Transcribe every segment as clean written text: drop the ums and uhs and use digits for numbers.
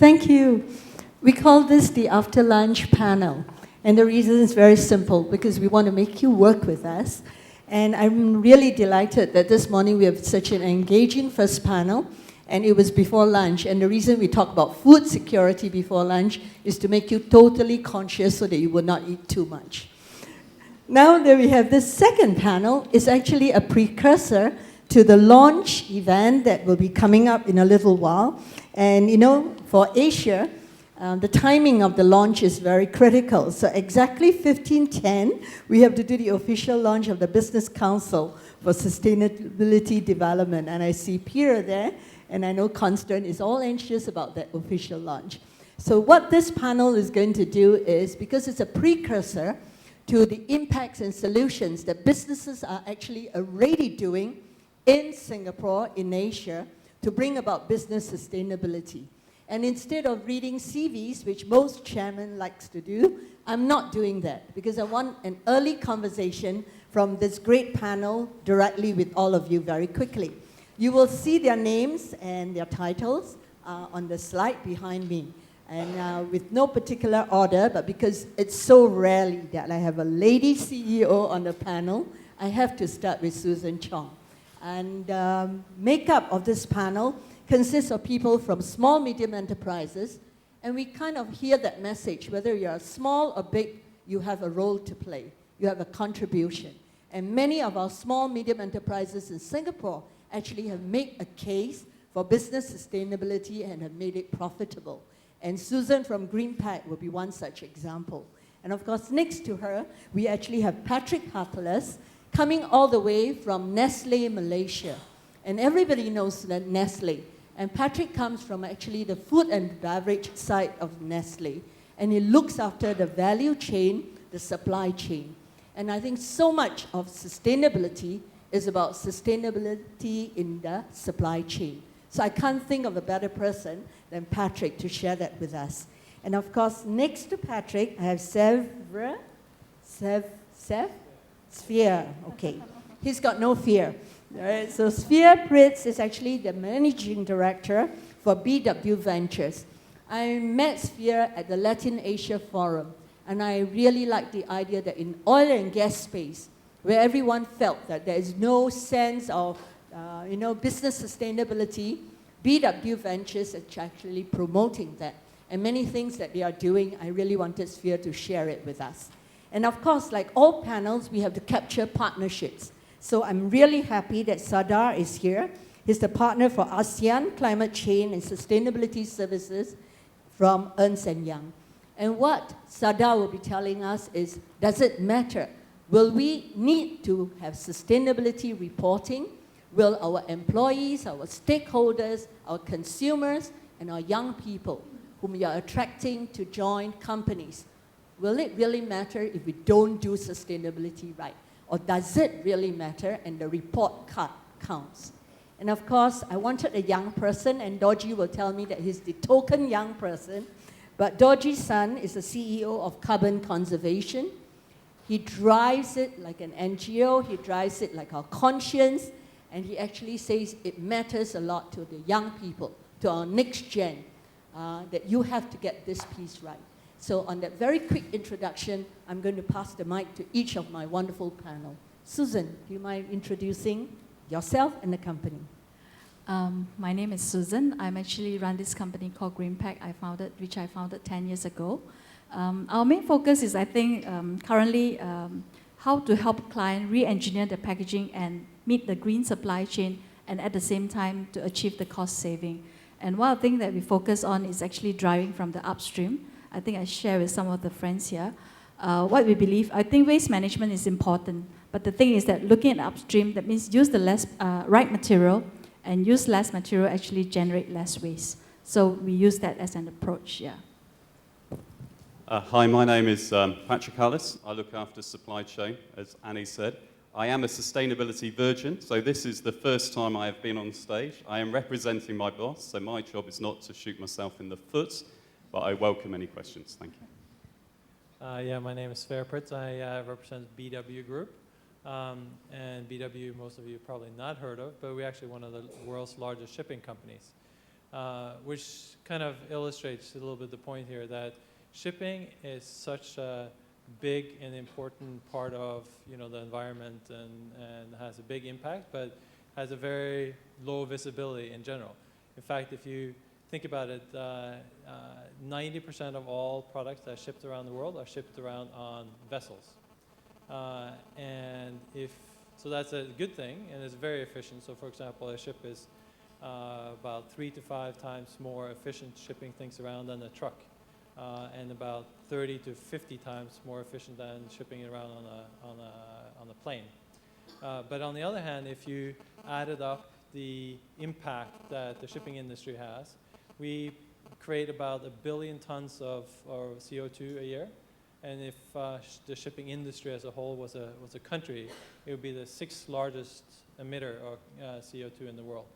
Thank you. We call this the after lunch panel. And the reason is very simple, because we want to make you work with us. And I'm really delighted that this morning we have such an engaging first panel, and it was before lunch. And the reason we talk about food security before lunch is to make you totally conscious so that you will not eat too much. Now that we have this second panel, it's actually a precursor to the launch event that will be coming up in a little while. And you know, for Asia, the timing of the launch is very critical. So exactly 15:10, we have to do the official launch of the Business Council for Sustainability Development. And I see Peter there, and I know Constant is all anxious about that official launch. So what this panel is going to do is, because it's a precursor to the impacts and solutions that businesses are actually already doing in Singapore, in Asia, to bring about business sustainability. And instead of reading CVs, which most chairmen likes to do, I'm not doing that, because I want an early conversation from this great panel directly with all of you very quickly. You will see their names and their titles on the slide behind me. And with no particular order, but because it's so rarely that I have a lady CEO on the panel, I have to start with Susan Chong. And makeup of this panel consists of people from small, medium enterprises, and we kind of hear that message, whether you're small or big, you have a role to play, you have a contribution. And many of our small, medium enterprises in Singapore actually have made a case for business sustainability and have made it profitable. And Susan from GreenPac will be one such example. And of course, next to her, we actually have Patrick Hartless, coming all the way from Nestlé, Malaysia. And everybody knows that Nestlé. And Patrick comes from actually the food and beverage side of Nestlé. And he looks after the value chain, the supply chain. And I think so much of sustainability is about sustainability in the supply chain. So I can't think of a better person than Patrick to share that with us. And of course, next to Patrick, I have Sverre. Sverre, okay. He's got no fear. All right, so Sverre Prytz is actually the managing director for BW Ventures. I met Sverre at the Latin Asia Forum, and I really like the idea that in oil and gas space, where everyone felt that there is no sense of business sustainability, BW Ventures is actually promoting that. And many things that they are doing, I really wanted Sverre to share it with us. And of course, like all panels, we have to capture partnerships. So I'm really happy that Sardar is here. He's the partner for ASEAN Climate Change and Sustainability Services from Ernst & Young. And what Sardar will be telling us is, does it matter? Will we need to have sustainability reporting? Will our employees, our stakeholders, our consumers, and our young people whom we are attracting to join companies, will it really matter if we don't do sustainability right? Or does it really matter and the report card counts? And of course, I wanted a young person, and Dorjee will tell me that he's the token young person. But Dorjee's son is the CEO of Carbon Conservation. He drives it like an NGO, he drives it like our conscience, and he actually says it matters a lot to the young people, to our next gen, that you have to get this piece right. So on that very quick introduction, I'm going to pass the mic to each of my wonderful panel. Susan, do you mind introducing yourself and the company? My name is Susan. I'm actually run this company called GreenPac, which I founded 10 years ago. Our main focus is, I think, currently how to help clients re-engineer the packaging and meet the green supply chain, and at the same time to achieve the cost saving. And one thing that we focus on is actually driving from the upstream. I think I share with some of the friends here. What we believe, I think waste management is important, but the thing is that looking at upstream, that means use the right material, and use less material actually generate less waste. So we use that as an approach, yeah. Hi, my name is Patrick Hartless. I look after supply chain, as Annie said. I am a sustainability virgin, so this is the first time I have been on stage. I am representing my boss, so my job is not to shoot myself in the foot, but I welcome any questions. Thank you. My name is Sverre. I represent BW Group. And BW, most of you have probably not heard of, but we're actually one of the world's largest shipping companies. which kind of illustrates a little bit the point here that shipping is such a big and important part of the environment and has a big impact, but has a very low visibility in general. In fact, if you think about it, 90% of all products that are shipped around the world are shipped around on vessels. So that's a good thing, and it's very efficient. So for example, a ship is about 3 to 5 times more efficient shipping things around than a truck, and about 30 to 50 times more efficient than shipping it around on a plane. But on the other hand, if you added up the impact that the shipping industry has, we create about 1 billion tons of CO2 a year. And if the shipping industry as a whole was a country, it would be the 6th largest emitter of CO2 in the world.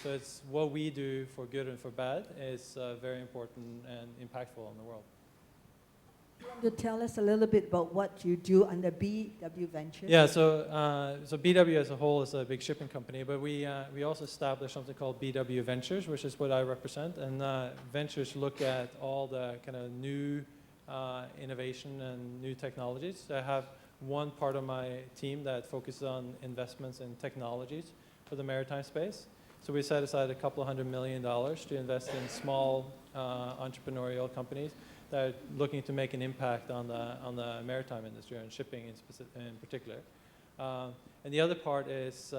So it's what we do for good and for bad is very important and impactful in the world. You want to tell us a little bit about what you do under BW Ventures? Yeah, so BW as a whole is a big shipping company, but we also established something called BW Ventures, which is what I represent. And Ventures look at all the kind of new innovation and new technologies. I have one part of my team that focuses on investments in technologies for the maritime space. So we set aside $200 million to invest in small entrepreneurial companies that are looking to make an impact on the maritime industry and shipping in particular. And the other part is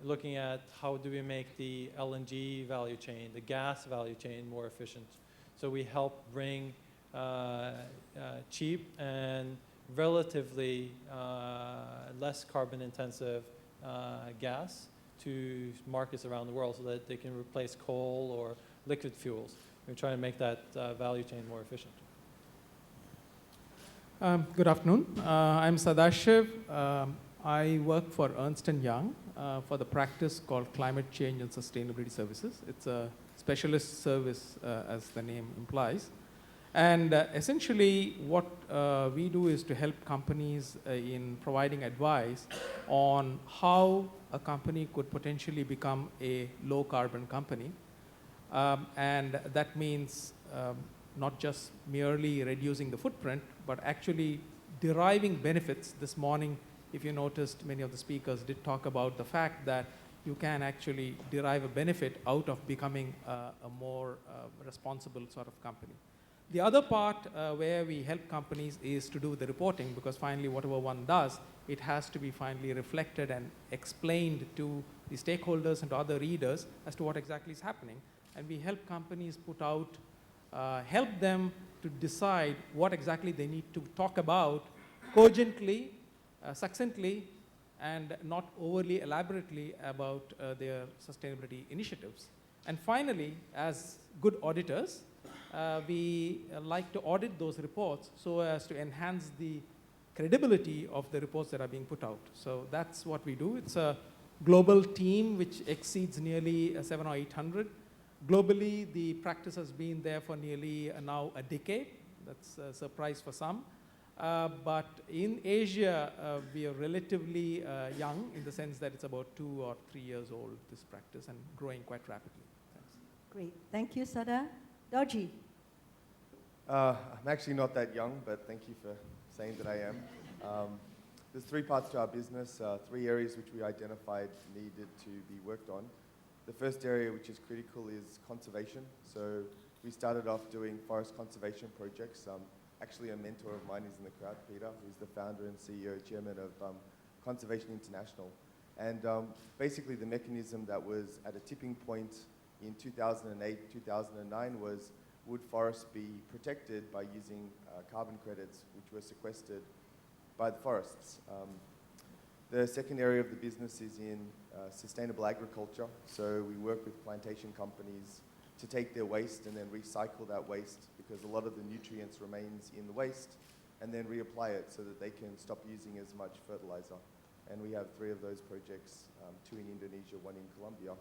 looking at how do we make the LNG value chain, the gas value chain, more efficient. So we help bring cheap and relatively less carbon intensive gas to markets around the world so that they can replace coal or liquid fuels. We're trying to make that value chain more efficient. Good afternoon. I'm Sadashiv. I work for Ernst & Young for the practice called Climate Change and Sustainability Services. It's a specialist service, as the name implies. And essentially, what we do is to help companies in providing advice on how a company could potentially become a low-carbon company. And that means not just merely reducing the footprint, but actually deriving benefits. This morning, if you noticed, many of the speakers did talk about the fact that you can actually derive a benefit out of becoming a more responsible sort of company. The other part where we help companies is to do with the reporting, because finally whatever one does, it has to be finally reflected and explained to the stakeholders and to other readers as to what exactly is happening. And we help companies put out, help them to decide what exactly they need to talk about cogently, succinctly, and not overly elaborately about their sustainability initiatives. And finally, as good auditors, we like to audit those reports so as to enhance the credibility of the reports that are being put out. So that's what we do. It's a global team which exceeds nearly 700 or 800. Globally, the practice has been there for nearly now a decade. That's a surprise for some. But in Asia, we are relatively young in the sense that it's about 2 or 3 years old, this practice, and growing quite rapidly. Thanks. Great. Thank you, Sada. Dorjee. I'm actually not that young, but thank you for saying that I am. There's 3 parts to our business, 3 areas which we identified needed to be worked on. The first area which is critical is conservation. So we started off doing forest conservation projects. Actually, a mentor of mine is in the crowd, Peter, who's the founder and CEO, chairman of Conservation International. And basically the mechanism that was at a tipping point in 2008, 2009 was would forests be protected by using carbon credits which were sequestered by the forests. The second area of the business is in sustainable agriculture. So we work with plantation companies to take their waste and then recycle that waste, because a lot of the nutrients remains in the waste, and then reapply it so that they can stop using as much fertilizer. And we have 3 of those projects, 2 in Indonesia, 1 in Colombia.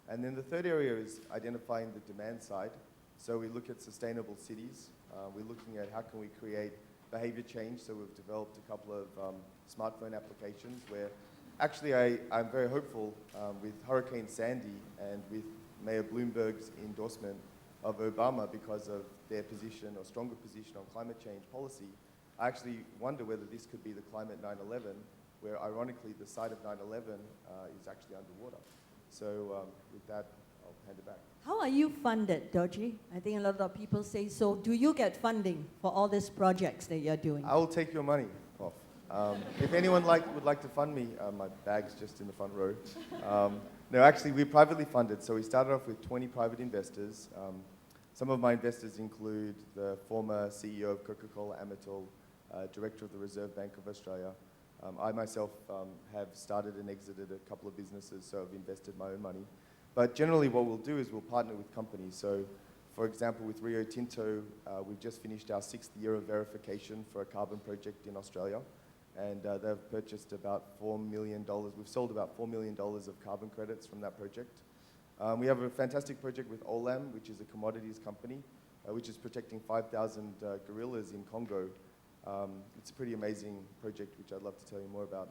And then the third area is identifying the demand side. So we look at sustainable cities. We're looking at how can we create behavior change. So we've developed a couple of smartphone applications where actually I'm very hopeful with Hurricane Sandy and with Mayor Bloomberg's endorsement of Obama because of their position or stronger position on climate change policy, I actually wonder whether this could be the climate 9/11, where ironically the site of 9/11 is actually underwater. So with that, I'll hand it back. How are you funded, Dorjee? I think a lot of people say so. Do you get funding for all these projects that you're doing? I will take your money off. If anyone would like to fund me, my bag's just in the front row. No, actually, we're privately funded. So we started off with 20 private investors. Some of my investors include the former CEO of Coca-Cola Amatil, Director of the Reserve Bank of Australia. I myself have started and exited a couple of businesses, so I've invested my own money. But generally what we'll do is we'll partner with companies. So for example, with Rio Tinto, we've just finished our 6th year of verification for a carbon project in Australia. And they've purchased about $4 million. We've sold about $4 million of carbon credits from that project. We have a fantastic project with Olam, which is a commodities company, which is protecting 5,000 gorillas in Congo. It's a pretty amazing project, which I'd love to tell you more about.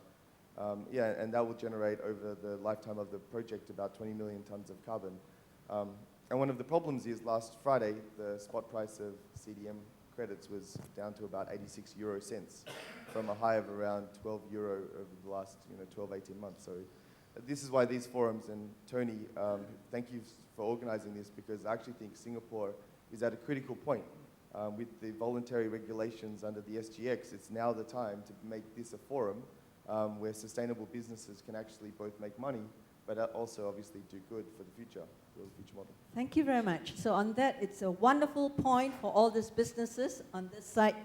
Yeah, and that will generate over the lifetime of the project about 20 million tons of carbon. And one of the problems is last Friday, the spot price of CDM credits was down to about 86 euro cents from a high of around 12 euro over the last 12, 18 months. So this is why these forums, and Tony, thank you for organizing this, because I actually think Singapore is at a critical point. With the voluntary regulations under the SGX, it's now the time to make this a forum where sustainable businesses can actually both make money, but also obviously do good for the future model. Thank you very much. So on that, it's a wonderful point for all these businesses on this side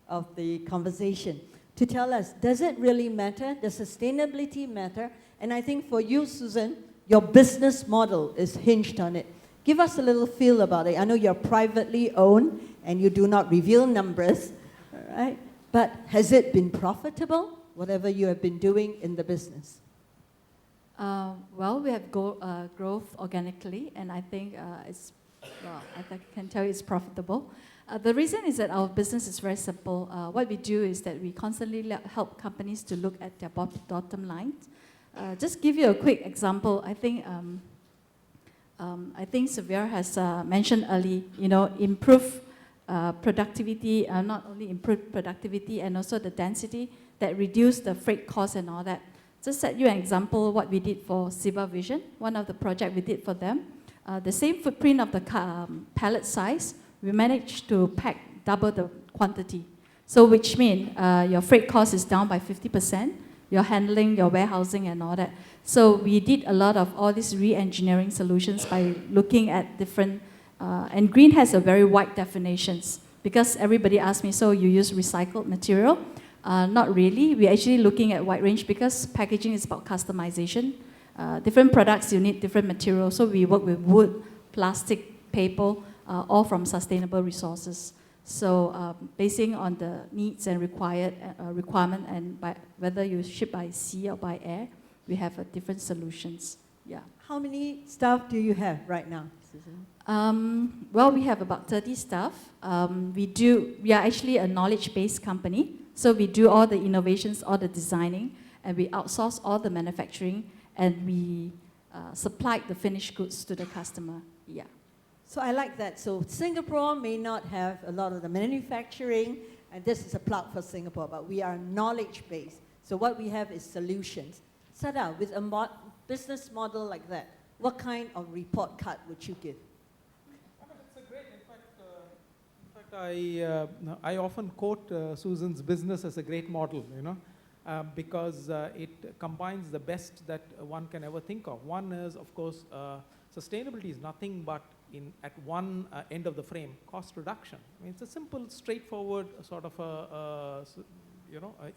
of the conversation to tell us, does it really matter? Does sustainability matter? And I think for you, Susan, your business model is hinged on it. Give us a little feel about it. I know you're privately owned and you do not reveal numbers, all right? But has it been profitable, whatever you have been doing in the business? Well, we have growth organically, and I think I can tell you it's profitable. The reason is that our business is very simple. What we do is that we constantly help companies to look at their bottom lines. Just give you a quick example. I think Sverre has mentioned early, improve productivity, not only improve productivity and also the density that reduce the freight costs and all that. Just set you an example what we did for Siva Vision, one of the projects we did for them. The same footprint of the pallet size, we managed to pack double the quantity. So which means your freight cost is down by 50%, your handling, your warehousing and all that. So we did a lot of all these re-engineering solutions by looking at different, and green has a very wide definitions because everybody asked me, so you use recycled material? Not really. We're actually looking at wide range because packaging is about customization. Different products, you need different materials. So we work with wood, plastic, paper, all from sustainable resources. So basing on the needs and requirement and by whether you ship by sea or by air, we have different solutions. Yeah. How many staff do you have right now, Susan? Well, we have about 30 staff. We are actually a knowledge-based company. So we do all the innovations, all the designing, and we outsource all the manufacturing, and we supply the finished goods to the customer. Yeah. So I like that. So Singapore may not have a lot of the manufacturing, and this is a plug for Singapore, but we are knowledge-based. So what we have is solutions. Sada, with a business model like that, what kind of report card would you give? It's a great, I often quote Susan's business as a great model, because it combines the best that one can ever think of. One is, of course, sustainability is nothing but at one end of the frame, cost reduction. I mean, it's a simple, straightforward sort of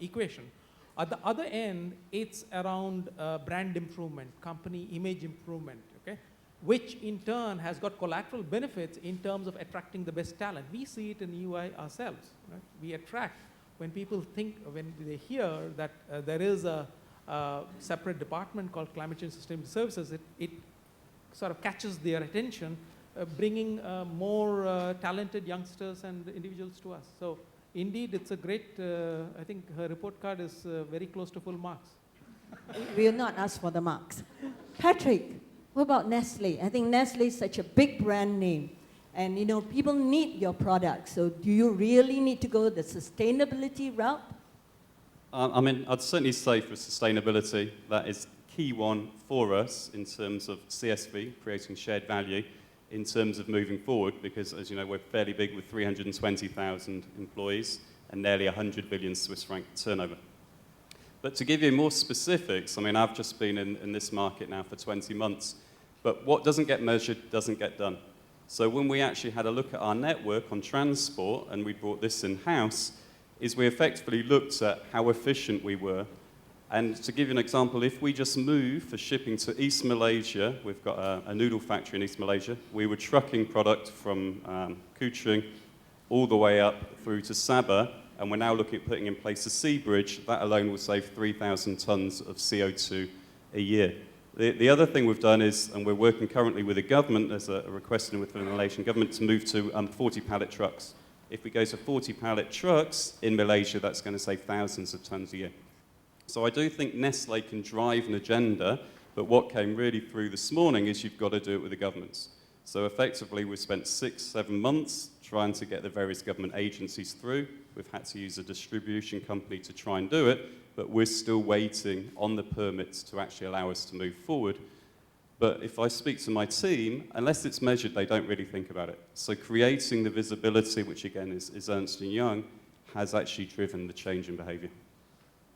equation. At the other end, it's around brand improvement, company image improvement, okay? Which in turn has got collateral benefits in terms of attracting the best talent. We see it in EY ourselves. Right? We attract, when people think, when they hear that there is a separate department called Climate Change Sustainability Services, it sort of catches their attention, bringing more talented youngsters and individuals to us. So indeed, it's a great, I think her report card is very close to full marks. We will not ask for the marks. Patrick, What about Nestlé? I think Nestlé is such a big brand name. And, people need your products. So do you really need to go the sustainability route? I'd certainly say for sustainability, that is key one for us in terms of CSV, creating shared value, in terms of moving forward, because as you know, we're fairly big with 320,000 employees and nearly 100 billion Swiss franc turnover. But to give you more specifics, I've just been in this market now for 20 months, but what doesn't get measured doesn't get done. So when we actually had a look at our network on transport, and we brought this in-house, is we effectively looked at how efficient we were. And to give you an example, if we just move for shipping to East Malaysia, we've got a noodle factory in East Malaysia, we were trucking product from Kuching all the way up through to Sabah, and we're now looking at putting in place a sea bridge. That alone will save 3,000 tons of CO2 a year. The other thing we've done is, and we're working currently with the government, there's a request with the Malaysian government to move to 40 pallet trucks. If we go to 40 pallet trucks in Malaysia, that's going to save thousands of tons a year. So I do think Nestlé can drive an agenda, but what came really through this morning is you've got to do it with the governments. So effectively, we've spent 6-7 months trying to get the various government agencies through. We've had to use a distribution company to try and do it, but we're still waiting on the permits to actually allow us to move forward. But if I speak to my team, unless it's measured, they don't really think about it. So creating the visibility, which again is Ernst & Young, has actually driven the change in behavior.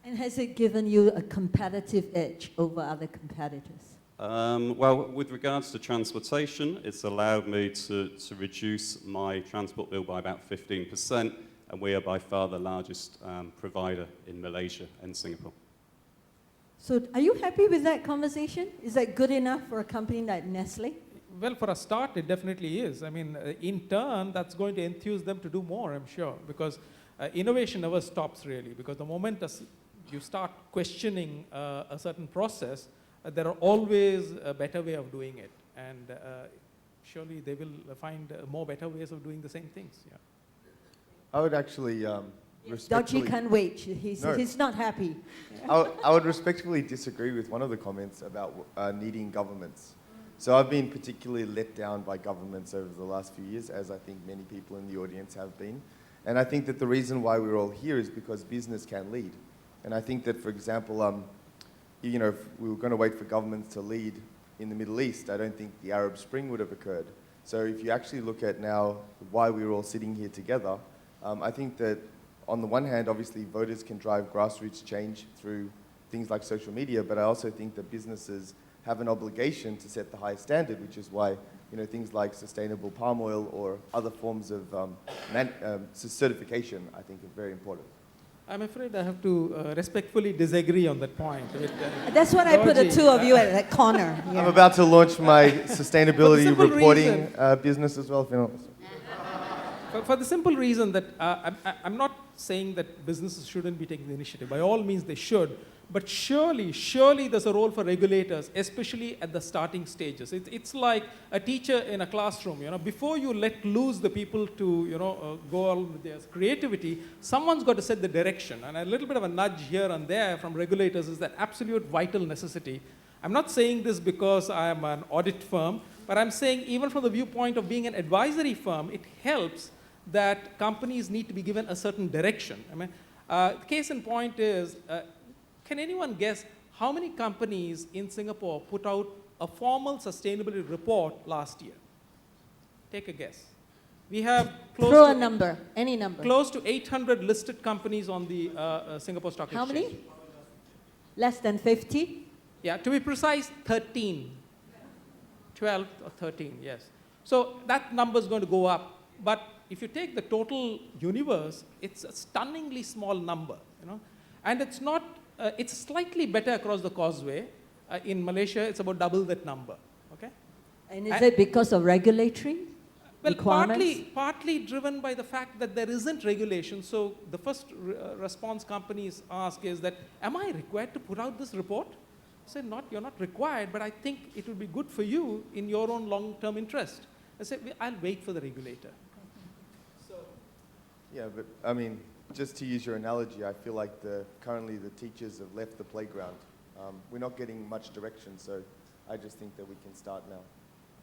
And has it given you a competitive edge over other competitors? Well, with regards to transportation, it's allowed me to reduce my transport bill by about 15%, and we are by far the largest provider in Malaysia and Singapore. So are you happy with that conversation? Is that good enough for a company like Nestlé? Well, for a start, it definitely is. In turn, that's going to enthuse them to do more, I'm sure, because innovation never stops, really, because the moment you start questioning a certain process, there are always a better way of doing it, and surely they will find more better ways of doing the same things. Yeah. I would actually respectfully... Dorjee can't wait. He's not happy. I would respectfully disagree with one of the comments about needing governments. So I've been particularly let down by governments over the last few years, as I think many people in the audience have been. And I think that the reason why we're all here is because business can lead. And I think that, for example, if we were going to wait for governments to lead in the Middle East, I don't think the Arab Spring would have occurred. So if you actually look at now why we're all sitting here together, I think that on the one hand, obviously, voters can drive grassroots change through things like social media, but I also think that businesses have an obligation to set the highest standard, which is why things like sustainable palm oil or other forms of certification, I think, are very important. I'm afraid I have to respectfully disagree on that point. That's what I put the two of you at that corner. Yeah. I'm about to launch my sustainability reporting business as well. For the simple reason that I'm not saying that businesses shouldn't be taking the initiative. By all means, they should. But surely there's a role for regulators, especially at the starting stages. It's like a teacher in a classroom. Before you let loose the people to go on with their creativity, someone's got to set the direction. And a little bit of a nudge here and there from regulators is that absolute vital necessity. I'm not saying this because I am an audit firm, but I'm saying even from the viewpoint of being an advisory firm, it helps that companies need to be given a certain direction. Case in point is, can anyone guess how many companies in Singapore put out a formal sustainability report last year? Take a guess. We have Throw a number, any number. Close to 800 listed companies on the Singapore Stock Exchange. How many? Less than 50? Yeah, to be precise, 13. 12 or 13, yes. So that number is going to go up. But if you take the total universe, it's a stunningly small number. And it's not. It's slightly better across the causeway. In Malaysia, it's about double that number. Okay. And is it because of regulatory requirements? Partly driven by the fact that there isn't regulation. So the first response companies ask is that, am I required to put out this report? I say, you're not required, but I think it would be good for you in your own long-term interest. I say, I'll wait for the regulator. So. Yeah, but just to use your analogy, I feel like currently the teachers have left the playground. We're not getting much direction, so I just think that we can start now.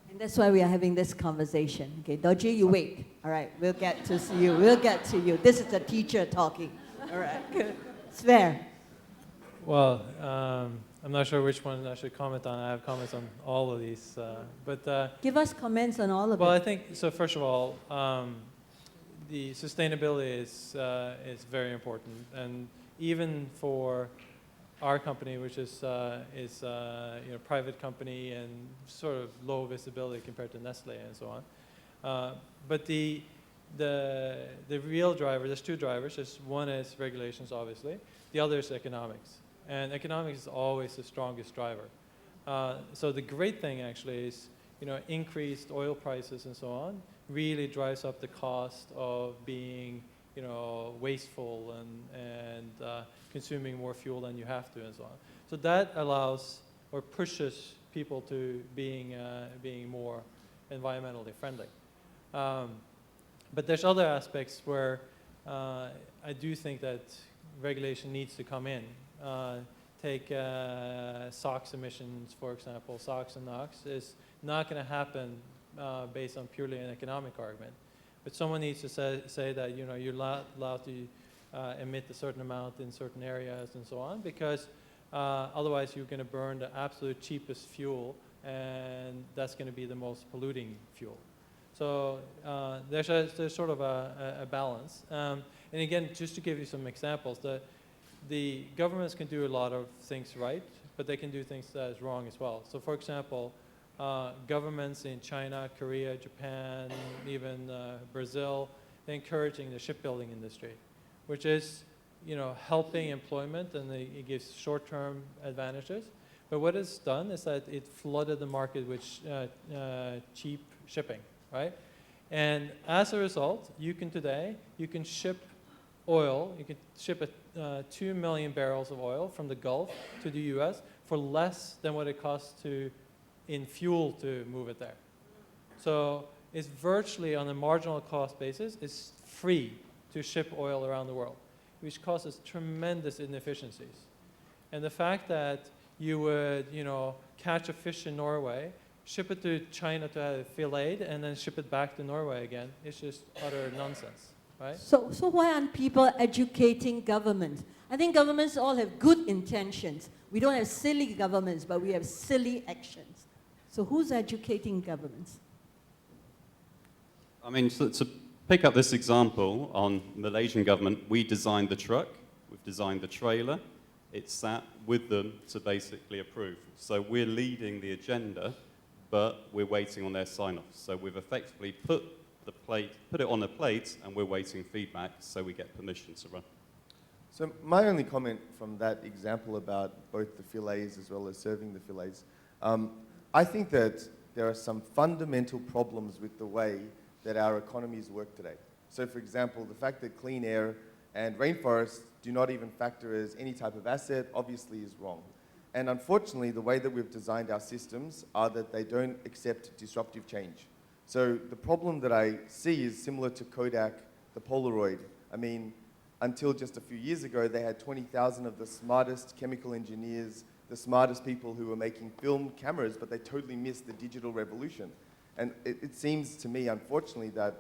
And that's why we are having this conversation. Okay, Dorjee, you wait. All right, we'll get to see you. We'll get to you. This is the teacher talking. All right, good. Sverre. Well, I'm not sure which one I should comment on. I have comments on all of these. Give us comments on all of Well, it. I think, so first of all, the sustainability is very important. And even for our company, which is private company and sort of low visibility compared to Nestlé and so on. But the real driver, there's two drivers. One is regulations, obviously. The other is economics. And economics is always the strongest driver. So the great thing actually is, increased oil prices and so on really drives up the cost of being, wasteful and consuming more fuel than you have to and so on. So that allows or pushes people to being more environmentally friendly. But there's other aspects where I do think that regulation needs to come in. Take SOx emissions, for example. SOx and NOx is not going to happen based on purely an economic argument. But someone needs to say that you're not allowed to emit a certain amount in certain areas and so on, because otherwise you're going to burn the absolute cheapest fuel, and that's going to be the most polluting fuel. So there's sort of a balance. And again, just to give you some examples, the governments can do a lot of things right, but they can do things that is wrong as well. So for example, governments in China, Korea, Japan, even Brazil, they're encouraging the shipbuilding industry, which is helping employment, and it gives short-term advantages. But what it's done is that it flooded the market with cheap shipping, right? And as a result, you can ship oil, you can ship 2 million barrels of oil from the Gulf to the US for less than what it costs in fuel to move it there. So it's virtually on a marginal cost basis, it's free to ship oil around the world, which causes tremendous inefficiencies. And the fact that you would, catch a fish in Norway, ship it to China to have it filleted, and then ship it back to Norway again, it's just utter nonsense, right? So why aren't people educating governments? I think governments all have good intentions. We don't have silly governments, but we have silly actions. So who's educating governments? I mean, to pick up this example on Malaysian government, we designed the truck, we've designed the trailer, it's sat with them to basically approve. So we're leading the agenda, but we're waiting on their sign-off. So we've effectively put it on the plate, and we're waiting feedback so we get permission to run. So my only comment from that example about both the fillets as well as serving the fillets, I think that there are some fundamental problems with the way that our economies work today. So for example, the fact that clean air and rainforests do not even factor as any type of asset obviously is wrong. And unfortunately, the way that we've designed our systems are that they don't accept disruptive change. So the problem that I see is similar to Kodak, the Polaroid. I mean, until just a few years ago, they had 20,000 of the smartest chemical engineers, the smartest people who were making film cameras, but they totally missed the digital revolution. And it seems to me, unfortunately, that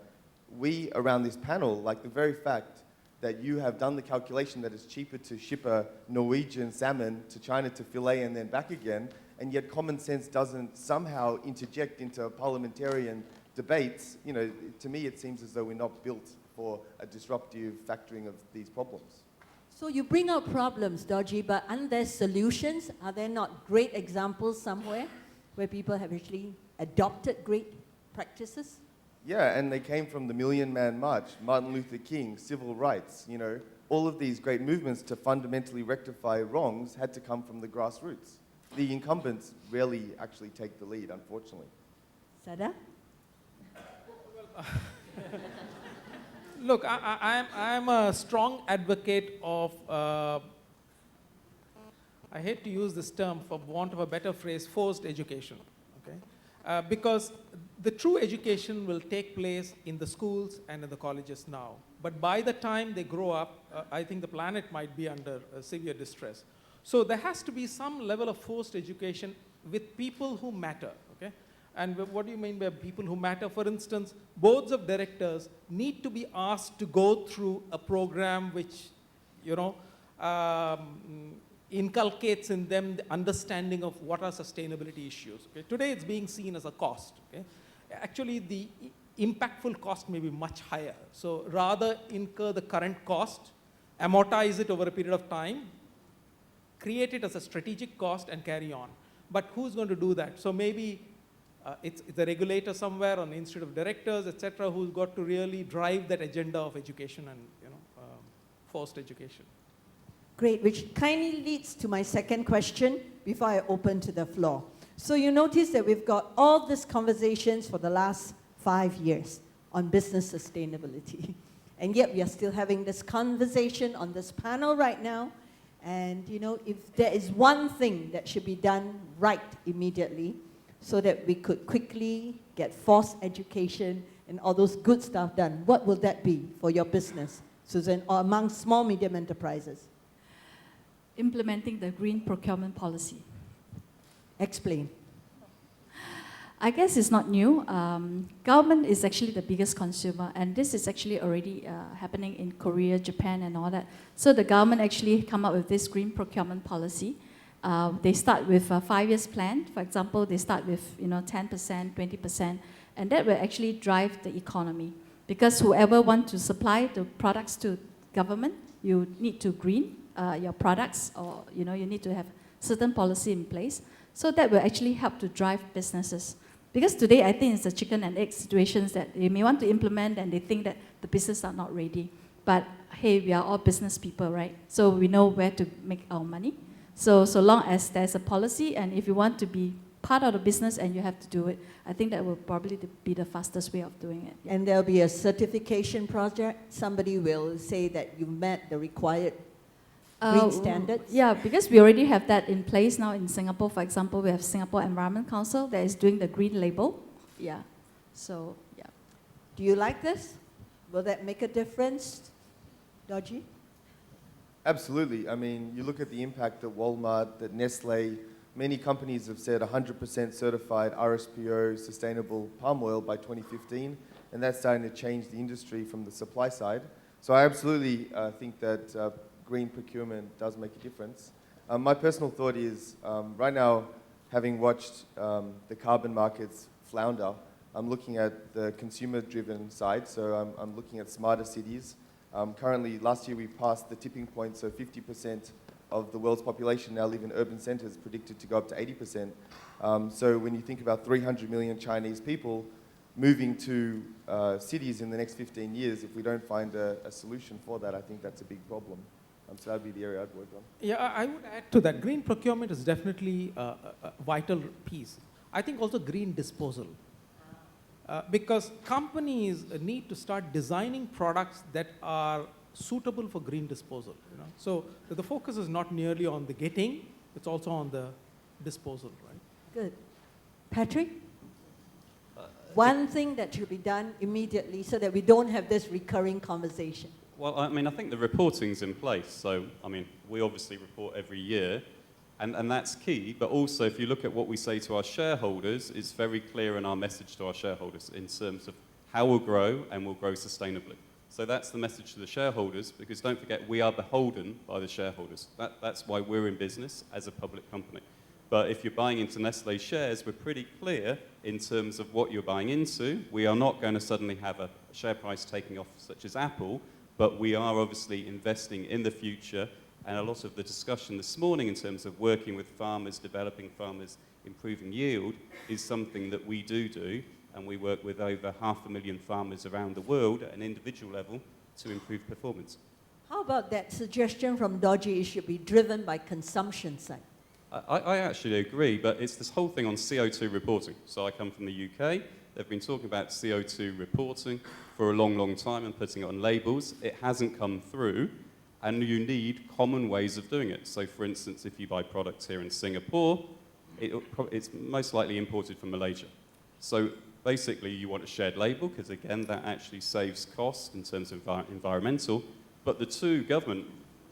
we around this panel, like the very fact that you have done the calculation that it's cheaper to ship a Norwegian salmon to China to fillet and then back again, and yet common sense doesn't somehow interject into parliamentarian debates, to me it seems as though we're not built for a disruptive factoring of these problems. So you bring out problems, Dorjee, but aren't there solutions? Are there not great examples somewhere where people have actually adopted great practices? Yeah, and they came from the Million Man March, Martin Luther King, civil rights, all of these great movements to fundamentally rectify wrongs had to come from the grassroots. The incumbents rarely actually take the lead, unfortunately. Sada? Look, I'm a strong advocate of, I hate to use this term for want of a better phrase, forced education, okay? Because the true education will take place in the schools and in the colleges now. But by the time they grow up, I think the planet might be under severe distress. So there has to be some level of forced education with people who matter, okay? And what do you mean by people who matter? For instance, boards of directors need to be asked to go through a program which, you know, inculcates in them the understanding of what are sustainability issues. Okay? Today it's being seen as a cost. Okay? Actually, the impactful cost may be much higher. So rather incur the current cost, amortize it over a period of time, create it as a strategic cost and carry on. But who's going to do that? So maybe it's the regulator somewhere on the Institute of Directors, etc., who's got to really drive that agenda of education and, you know, forced education. Great, which kindly leads to my second question before I open to the floor. So you notice that we've got all these conversations for the last 5 years on business sustainability. And yet we are still having this conversation on this panel right now. And you know, if there is one thing that should be done right immediately so that we could quickly get forced education and all those good stuff done, what will that be for your business, Susan, or among small, medium enterprises? Implementing the green procurement policy. Explain. I guess it's not new. Government is actually the biggest consumer, and this is actually already happening in Korea, Japan, and all that. So the government actually come up with this green procurement policy. They start with a 5 years plan. For example, they start with 10%, 20%, and that will actually drive the economy. Because whoever wants to supply the products to government, you need to green your products, or you need to have certain policy in place. So that will actually help to drive businesses. Because today, I think it's a chicken and egg situations that they may want to implement and they think that the business are not ready. But hey, we are all business people, right? So we know where to make our money. So long as there's a policy, and if you want to be part of the business and you have to do it, I think that will probably be the fastest way of doing it. And there'll be a certification project. Somebody will say that you met the required green standards? Yeah, because we already have that in place now in Singapore. For example, we have Singapore Environment Council that is doing the green label. Yeah, so yeah. Do you like this? Will that make a difference, Dorjee? Absolutely. I mean, you look at the impact that Walmart, that Nestlé, many companies have said 100% certified RSPO sustainable palm oil by 2015, and that's starting to change the industry from the supply side. So I absolutely think that green procurement does make a difference. My personal thought is, right now, having watched the carbon markets flounder, I'm looking at the consumer-driven side, so I'm looking at smarter cities. Currently, last year we passed the tipping point, so 50% of the world's population now live in urban centers, predicted to go up to 80%. So when you think about 300 million Chinese people moving to cities in the next 15 years, if we don't find a solution for that, I think that's a big problem. So that would be the area I'd work on. Yeah, I would add to that. Green procurement is definitely a vital piece. I think also green disposal. Because companies need to start designing products that are suitable for green disposal. So the focus is not merely on the getting, it's also on the disposal, right? Good. Patrick? One thing that should be done immediately so that we don't have this recurring conversation. Well, I mean, I think the reporting's in place. So, I mean, we obviously report every year, and that's key. But also, if you look at what we say to our shareholders, it's very clear in our message to our shareholders in terms of how we'll grow, and we'll grow sustainably. So that's the message to the shareholders, because don't forget, we are beholden by the shareholders. That's why we're in business as a public company. But if you're buying into Nestlé shares, we're pretty clear in terms of what you're buying into. We are not going to suddenly have a share price taking off, such as Apple, but we are obviously investing in the future, and a lot of the discussion this morning in terms of working with farmers, developing farmers, improving yield, is something that we do, and we work with over 500,000 farmers around the world at an individual level to improve performance. How about that suggestion from Dorjee, it should be driven by consumption side? I actually agree, but it's this whole thing on CO2 reporting. So I come from the UK. They've been talking about CO2 reporting for a long, long time and putting it on labels. It hasn't come through, and you need common ways of doing it. So, for instance, if you buy products here in Singapore, it's most likely imported from Malaysia. So basically, you want a shared label, because again, that actually saves costs in terms of environmental. But the two government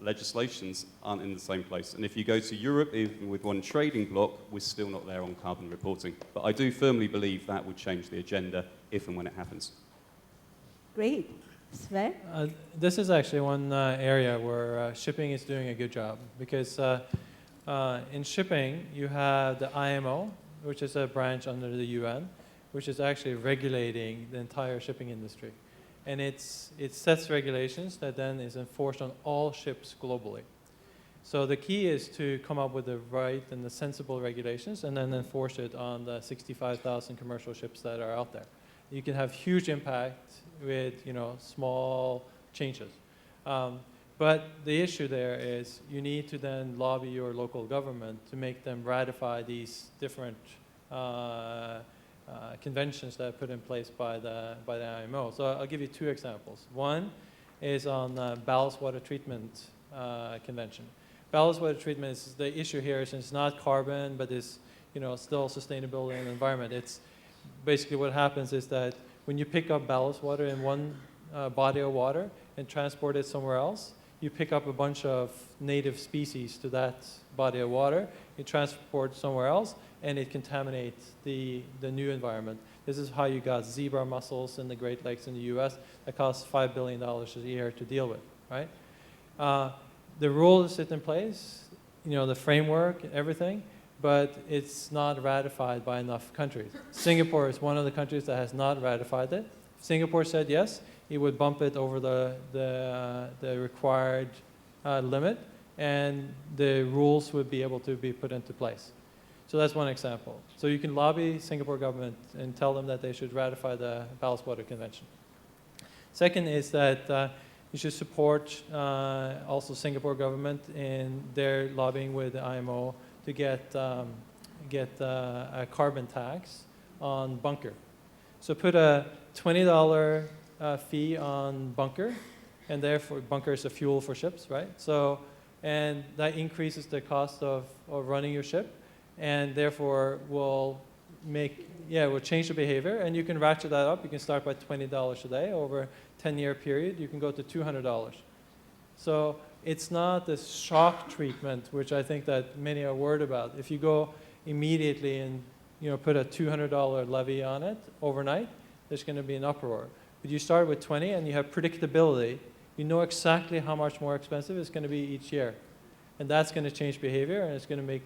legislations aren't in the same place. And if you go to Europe, even with one trading bloc, we're still not there on carbon reporting. But I do firmly believe that would change the agenda if and when it happens. Great. Sverre? This is actually one area where shipping is doing a good job, because in shipping you have the IMO, which is a branch under the UN, which is actually regulating the entire shipping industry. And it sets regulations that then is enforced on all ships globally. So the key is to come up with the right and the sensible regulations and then enforce it on the 65,000 commercial ships that are out there. You can have huge impact with small changes. But the issue there is you need to then lobby your local government to make them ratify these different conventions that are put in place by the IMO. So I'll give you two examples. One is on ballast water treatment convention. Ballast water treatment is the issue here, since it's not carbon, but it's still sustainability and environment. It's basically what happens is that when you pick up ballast water in one body of water and transport it somewhere else, you pick up a bunch of native species to that body of water, you transport somewhere else, and it contaminates the new environment. This is how you got zebra mussels in the Great Lakes in the US that costs $5 billion a year to deal with, right? The rules sit in place, the framework, everything, but it's not ratified by enough countries. Singapore is one of the countries that has not ratified it. If Singapore said yes, it would bump it over the required limit, and the rules would be able to be put into place. So that's one example. So you can lobby Singapore government and tell them that they should ratify the Ballast Water Convention. Second is that you should support also Singapore government in their lobbying with the IMO to get a carbon tax on bunker. So put a $20 fee on bunker, and therefore bunker is a fuel for ships, right? So, and that increases the cost of running your ship, and therefore will change the behavior, and you can ratchet that up. You can start by $20 a day. Over a 10-year period, you can go to $200. So it's not this shock treatment, which I think that many are worried about. If you go immediately and put a $200 levy on it overnight, there's going to be an uproar. But you start with 20 and you have predictability. You know exactly how much more expensive it's going to be each year. And that's going to change behavior, and it's going to make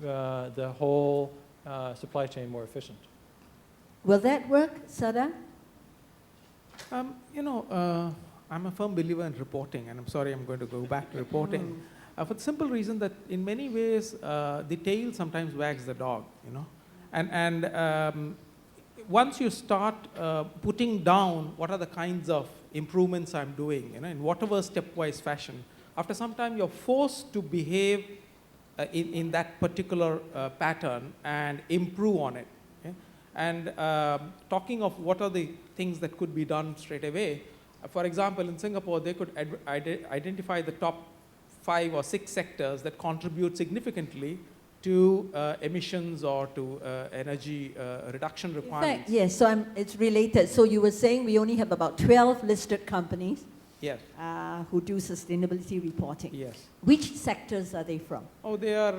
the whole supply chain more efficient. Will that work, Sada? I'm a firm believer in reporting, and I'm sorry I'm going to go back to reporting. For the simple reason that in many ways, the tail sometimes wags the dog, And once you start putting down what are the kinds of improvements I'm doing, in whatever stepwise fashion, after some time you're forced to behave in that particular pattern and improve on it. Okay? And talking of what are the things that could be done straight away, for example, in Singapore, they could identify the top 5 or 6 sectors that contribute significantly to emissions or to energy reduction requirements. In fact, yes, so it's related. So you were saying we only have about 12 listed companies Yes. Who do sustainability reporting. Yes. Which sectors are they from? Oh, they are,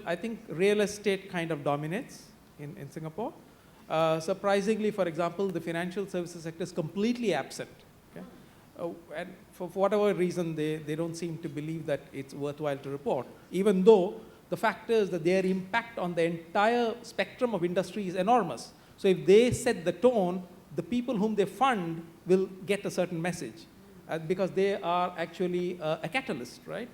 I think real estate kind of dominates in Singapore. Surprisingly, for example, the financial services sector is completely absent. Okay? And for whatever reason, they don't seem to believe that it's worthwhile to report, even though the fact is that their impact on the entire spectrum of industry is enormous. So if they set the tone, the people whom they fund will get a certain message because they are actually a catalyst, right?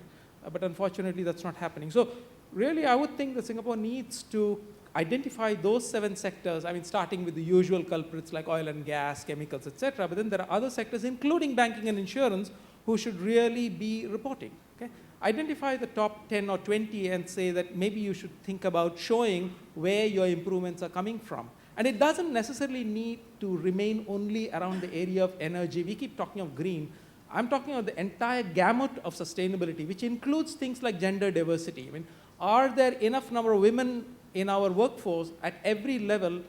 But unfortunately, that's not happening. So really, I would think that Singapore needs to identify those 7 sectors, starting with the usual culprits like oil and gas, chemicals, etc. But then there are other sectors, including banking and insurance, who should really be reporting. Okay? Identify the top 10 or 20 and say that maybe you should think about showing where your improvements are coming from. And it doesn't necessarily need to remain only around the area of energy. We keep talking of green. I'm talking about the entire gamut of sustainability, which includes things like gender diversity. Are there enough number of women in our workforce at every level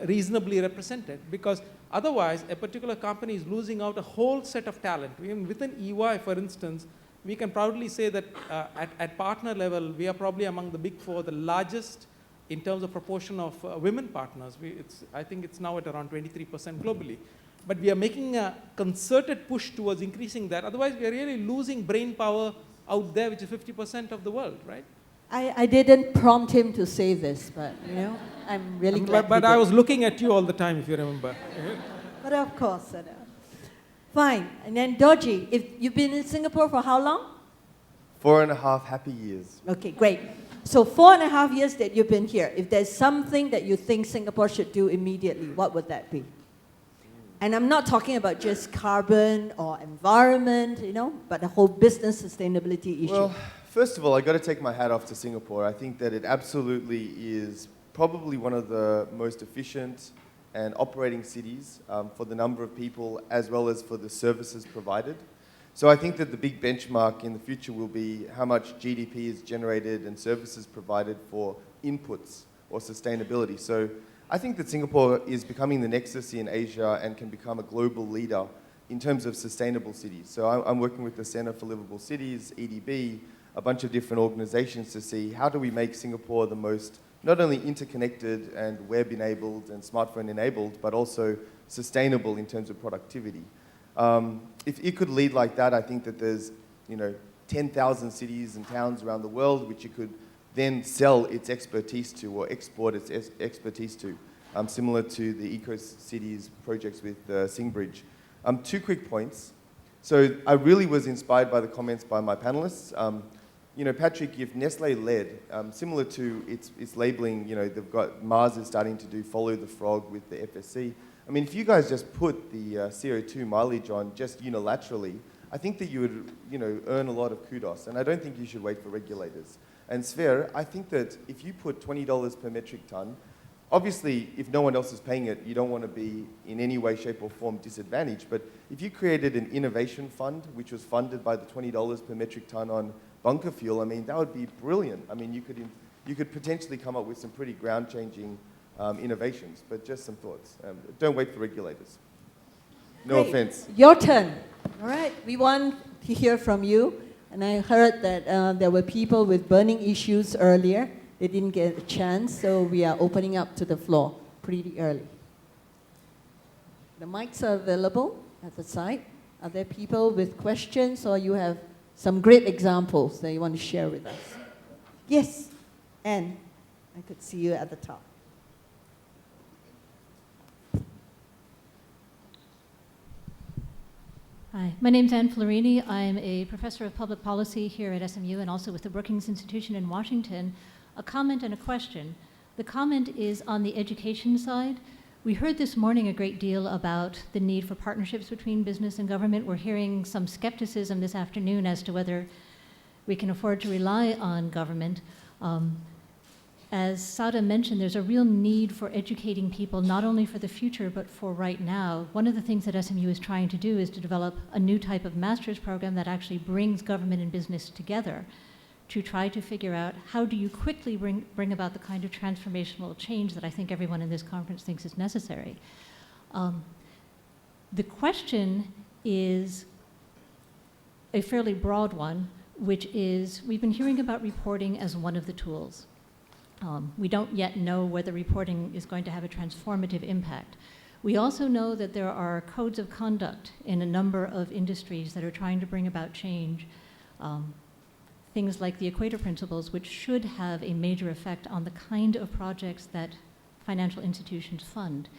reasonably represented? Because otherwise, a particular company is losing out a whole set of talent. Even within EY, for instance, we can proudly say that at partner level, we are probably among the big four, the largest in terms of proportion of women partners. I think it's now at around 23% globally. But we are making a concerted push towards increasing that. Otherwise, we are really losing brain power out there, which is 50% of the world, right? I didn't prompt him to say this, but I'm really glad. But I was looking at you all the time, if you remember. But of course, Sada. Fine. And then Dorjee, if you've been in Singapore for how long? 4.5 happy years. Okay, great. So 4.5 years that you've been here, if there's something that you think Singapore should do immediately, what would that be? And I'm not talking about just carbon or environment, but the whole business sustainability issue. Well, first of all, I got to take my hat off to Singapore. I think that it absolutely is probably one of the most efficient and operating cities for the number of people as well as for the services provided. So I think that the big benchmark in the future will be how much GDP is generated and services provided for inputs or sustainability. So I think that Singapore is becoming the nexus in Asia and can become a global leader in terms of sustainable cities. So I'm working with the Center for Livable Cities, EDB, a bunch of different organizations to see how do we make Singapore the most not only interconnected and web-enabled and smartphone-enabled, but also sustainable in terms of productivity. If it could lead like that, I think that there's 10,000 cities and towns around the world which you could then sell its expertise to or export its expertise to, similar to the Eco-Cities projects with Singbridge. 2 quick points. So I really was inspired by the comments by my panelists. Patrick, if Nestlé led, similar to its labeling, they've got Mars is starting to do follow the frog with the FSC. I mean, if you guys just put the CO2 mileage on just unilaterally, I think that you would, earn a lot of kudos. And I don't think you should wait for regulators. And Sverre, I think that if you put $20 per metric ton, obviously, if no one else is paying it, you don't want to be in any way, shape, or form disadvantaged. But if you created an innovation fund, which was funded by the $20 per metric ton on bunker fuel, I mean, that would be brilliant. I mean, you could potentially come up with some pretty ground-changing innovations, but just some thoughts. Don't wait for regulators. No Great. offense. Your turn. All right, we want to hear from you. And I heard that there were people with burning issues earlier. They didn't get a chance, so we are opening up to the floor pretty early. The mics are available at the side. Are there people with questions, or you have some great examples that you want to share with us? Yes, Anne. I could see you at the top. Hi, my name's Anne Florini. I'm a professor of public policy here at SMU and also with the Brookings Institution in Washington. A comment and a question. The comment is on the education side. We heard this morning a great deal about the need for partnerships between business and government. We're hearing some skepticism this afternoon as to whether we can afford to rely on government. As Sada mentioned, there's a real need for educating people, not only for the future, but for right now. One of the things that SMU is trying to do is to develop a new type of master's program that actually brings government and business together to try to figure out how do you quickly bring about the kind of transformational change that I think everyone in this conference thinks is necessary. The question is a fairly broad one, which is, we've been hearing about reporting as one of the tools. We don't yet know whether reporting is going to have a transformative impact. We also know that there are codes of conduct in a number of industries that are trying to bring about change. Things like the Equator Principles, which should have a major effect on the kind of projects that financial institutions fund.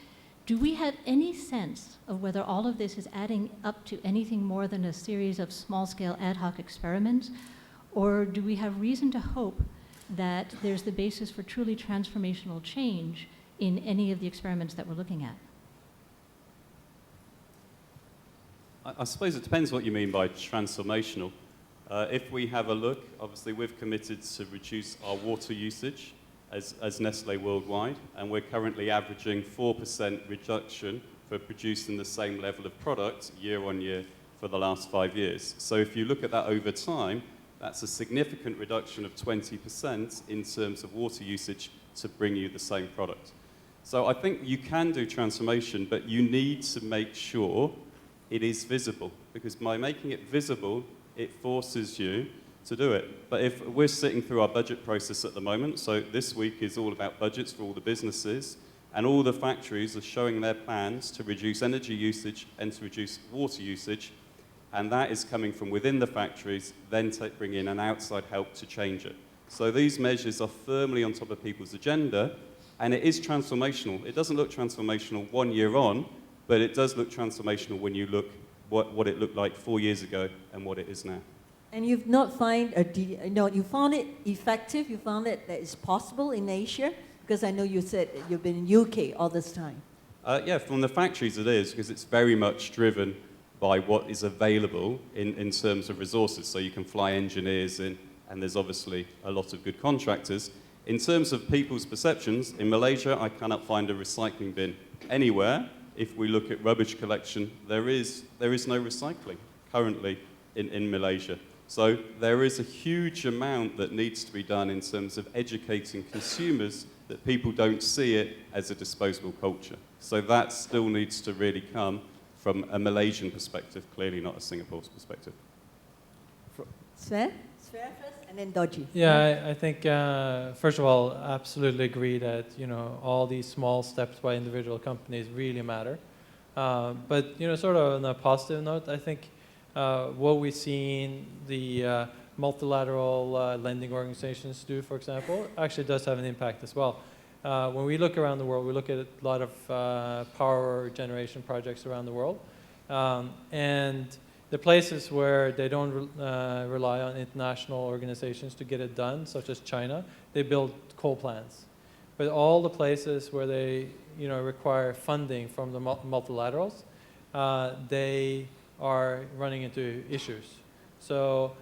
Do we have any sense of whether all of this is adding up to anything more than a series of small-scale ad hoc experiments? Or do we have reason to hope that there's the basis for truly transformational change in any of the experiments that we're looking at? I suppose it depends what you mean by transformational. If we have a look, obviously we've committed to reduce our water usage as Nestlé worldwide, and we're currently averaging 4% reduction for producing the same level of product year on year for the last 5 years. So if you look at that over time, that's a significant reduction of 20% in terms of water usage to bring you the same product. So I think you can do transformation, but you need to make sure it is visible, because by making it visible, it forces you to do it. But if we're sitting through our budget process at the moment, so this week is all about budgets for all the businesses, and all the factories are showing their plans to reduce energy usage and to reduce water usage, and that is coming from within the factories, then bring in an outside help to change it. So these measures are firmly on top of people's agenda, and it is transformational. It doesn't look transformational 1 year on, but it does look transformational when you look what it looked like 4 years ago and what it is now. And you've not found you found it effective, you found it that it's possible in Asia? Because I know you said you've been in UK all this time. Yeah, from the factories it is, because it's very much driven by what is available in terms of resources. So you can fly engineers in, and there's obviously a lot of good contractors. In terms of people's perceptions, in Malaysia, I cannot find a recycling bin anywhere. If we look at rubbish collection, there is no recycling currently in Malaysia. So there is a huge amount that needs to be done in terms of educating consumers that people don't see it as a disposable culture. So that still needs to really come from a Malaysian perspective, clearly not a Singapore's perspective. Sverre? Sverre first, and then Dorjee. Yeah, I think, first of all, absolutely agree that, all these small steps by individual companies really matter. But, sort of on a positive note, I think what we've seen the multilateral lending organizations do, for example, actually does have an impact as well. When we look around the world, we look at a lot of power generation projects around the world. And the places where they don't rely on international organizations to get it done, such as China, they build coal plants. But all the places where they require funding from the multilaterals, they are running into issues. So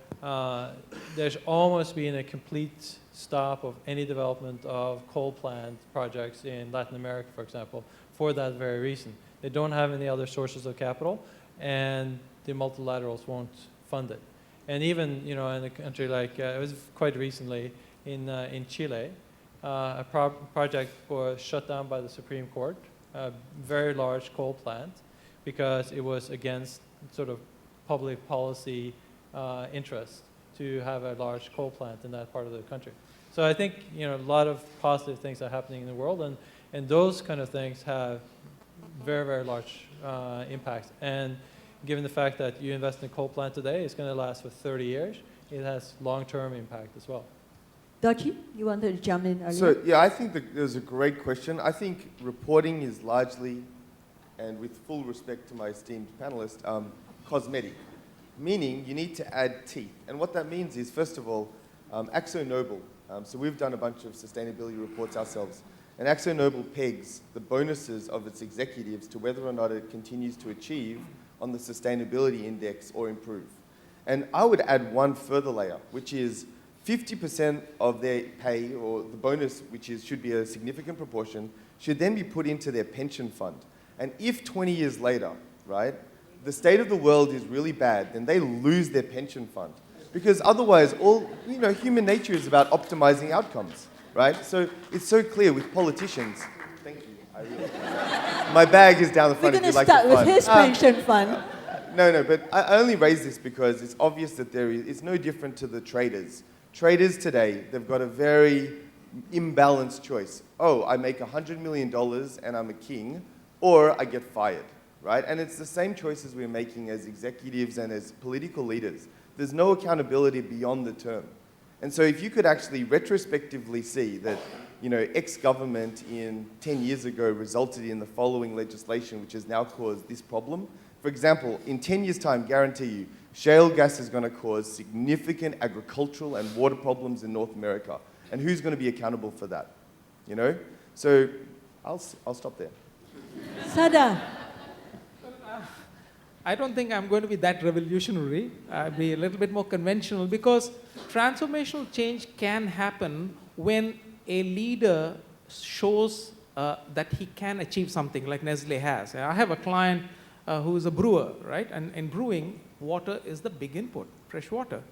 there's almost been a complete stop of any development of coal plant projects in Latin America, for example, for that very reason. They don't have any other sources of capital, and the multilaterals won't fund it. And even in a country like, it was quite recently in Chile, a project was shut down by the Supreme Court, a very large coal plant, because it was against sort of public policy interest to have a large coal plant in that part of the country. So I think a lot of positive things are happening in the world, and those kind of things have very, very large impacts. And given the fact that you invest in a coal plant today, it's going to last for 30 years, it has long-term impact as well. Dorjee, you wanted to jump in earlier? So, yeah, I think that it was a great question. I think reporting is largely, and with full respect to my esteemed panelist, cosmetic, meaning you need to add teeth. And what that means is, first of all, AkzoNobel. So we've done a bunch of sustainability reports ourselves. And AkzoNobel pegs the bonuses of its executives to whether or not it continues to achieve on the sustainability index or improve. And I would add one further layer, which is 50% of their pay, or the bonus, which should be a significant proportion, should then be put into their pension fund. And if 20 years later, right, the state of the world is really bad, then they lose their pension fund. Because otherwise, human nature is about optimizing outcomes, right? So it's so clear with politicians. Thank you. My bag is down the front. We're going to start with his pension fund. No, but I only raise this because it's obvious that it's no different to the traders. Traders today, they've got a very imbalanced choice. Oh, I make $100 million and I'm a king, or I get fired, right? And it's the same choices we're making as executives and as political leaders. There's no accountability beyond the term. And so if you could actually retrospectively see that, X government in 10 years ago resulted in the following legislation, which has now caused this problem. For example, in 10 years' time, guarantee you, shale gas is going to cause significant agricultural and water problems in North America. And who's going to be accountable for that? So I'll stop there. Sada. I don't think I'm going to be that revolutionary. I'll be a little bit more conventional, because transformational change can happen when a leader shows that he can achieve something, like Nestlé has. I have a client who is a brewer, right? And in brewing, water is the big input, fresh water.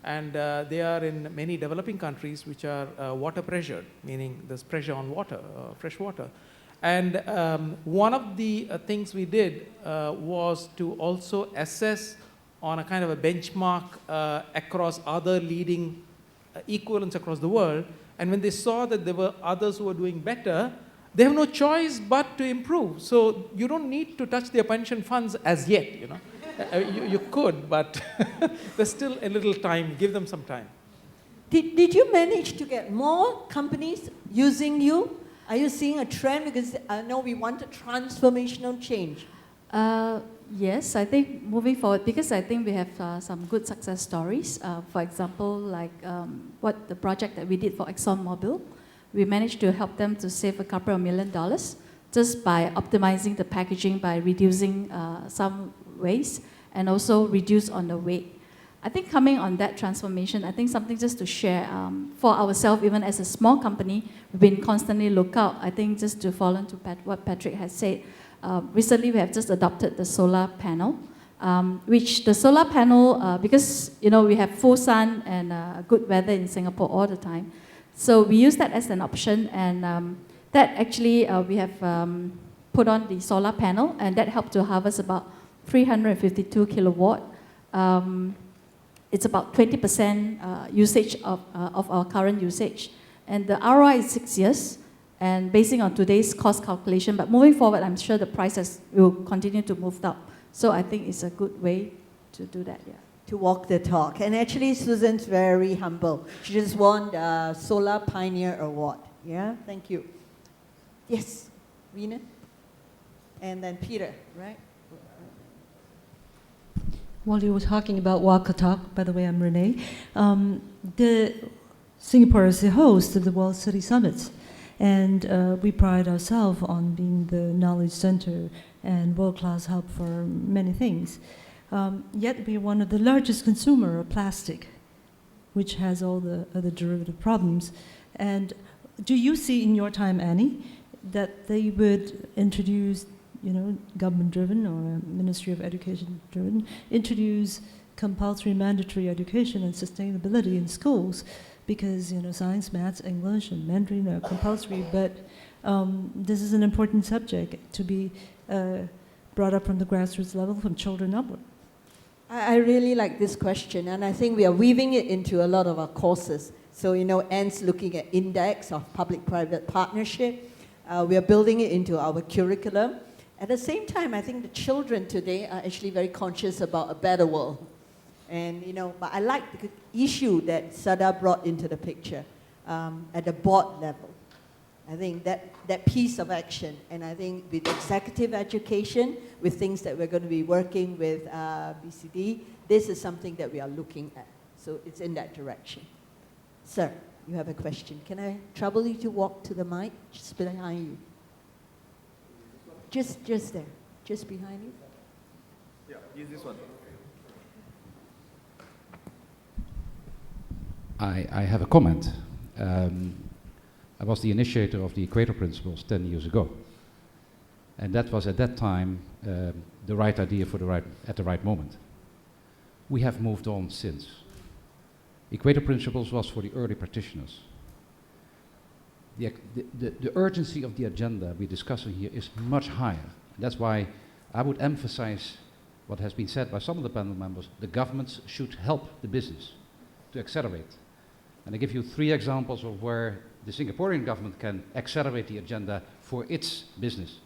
And they are in many developing countries which are water pressured, meaning there's pressure on water, fresh water. And one of the things we did was to also assess on a kind of a benchmark across other leading equivalents across the world. And when they saw that there were others who were doing better, they have no choice but to improve. So you don't need to touch their pension funds as yet, you know. You could, but there's still a little time. Give them some time. Did you manage to get more companies using you? Are you seeing a trend? Because I know we want a transformational change. Yes, I think moving forward, because I think we have some good success stories. For example, like what the project that we did for ExxonMobil, we managed to help them to save a couple of $1 million just by optimizing the packaging, by reducing some waste, and also reduce on the weight. I think coming on that transformation, I think something just to share for ourselves, even as a small company, we've been constantly look out. I think just to follow into what Patrick has said, recently we have just adopted the solar panel, which the solar panel, because we have full sun and good weather in Singapore all the time, so we use that as an option, and that actually we have put on the solar panel, and that helped to harvest about 352 kilowatt. It's about 20% usage of our current usage. And the ROI is 6 years, and basing on today's cost calculation, but moving forward, I'm sure the prices will continue to move up. So I think it's a good way to do that, yeah. To walk the talk. And actually, Susan's very humble. She just won the Solar Pioneer Award. Yeah, thank you. Yes, Rena? And then Peter, right? While you were talking about Walk the Talk, by the way, I'm Renee. Singapore is the host of the World City Summits, and we pride ourselves on being the knowledge center and world-class hub for many things. Yet we are one of the largest consumer of plastic, which has all the other derivative problems. And do you see in your time, Annie, that they would introduce, government-driven or Ministry of Education-driven, introduce compulsory mandatory education and sustainability in schools? Because, science, maths, English, and Mandarin are compulsory, but this is an important subject to be brought up from the grassroots level, from children upward. I really like this question, and I think we are weaving it into a lot of our courses. So, Ernst looking at index of public-private partnership. We are building it into our curriculum. At the same time, I think the children today are actually very conscious about a better world. And, but I like the issue that Sada brought into the picture at the board level. I think that piece of action, and I think with executive education, with things that we're going to be working with BCD, this is something that we are looking at. So it's in that direction. Sir, you have a question. Can I trouble you to walk to the mic just behind you? Just there, just behind you. Yeah, use this one. I have a comment. I was the initiator of the Equator Principles 10 years ago. And that was at that time the right idea at the right moment. We have moved on since. Equator Principles was for the early practitioners. The urgency of the agenda we're discussing here is much higher. That's why I would emphasize what has been said by some of the panel members. The governments should help the business to accelerate. And I give you 3 examples of where the Singaporean government can accelerate the agenda for its business.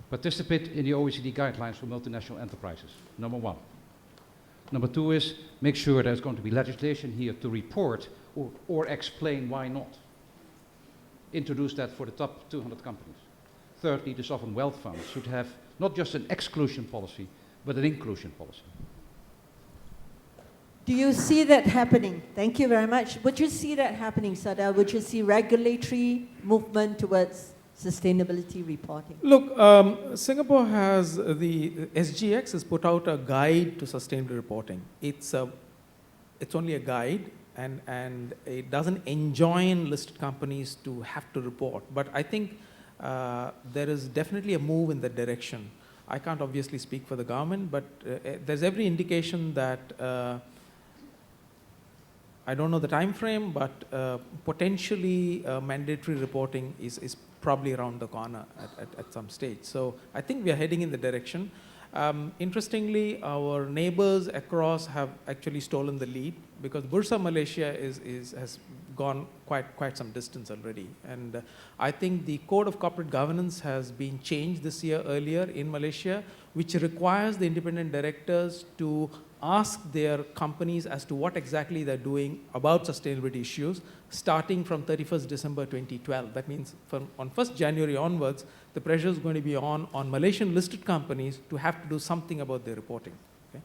Participate in the OECD guidelines for multinational enterprises, number 1. Number 2 is make sure there's going to be legislation here to report or explain why not. Introduce that for the top 200 companies. Thirdly, the sovereign wealth funds should have not just an exclusion policy, but an inclusion policy. Do you see that happening? Thank you very much. Would you see that happening, Sada? Would you see regulatory movement towards sustainability reporting? Look, Singapore has the SGX has put out a guide to sustainability reporting. It's only a guide, and it doesn't enjoin listed companies to have to report. But I think there is definitely a move in that direction. I can't obviously speak for the government, but there's every indication that I don't know the time frame, but potentially mandatory reporting is probably around the corner at some stage. So I think we are heading in the direction. Interestingly, our neighbors across have actually stolen the lead because Bursa Malaysia has gone quite some distance already. And I think the Code of Corporate Governance has been changed this year earlier in Malaysia, which requires the independent directors to ask their companies as to what exactly they're doing about sustainability issues, starting from 31st December 2012. That means on 1st January onwards, the pressure is going to be on Malaysian listed companies to have to do something about their reporting. Okay?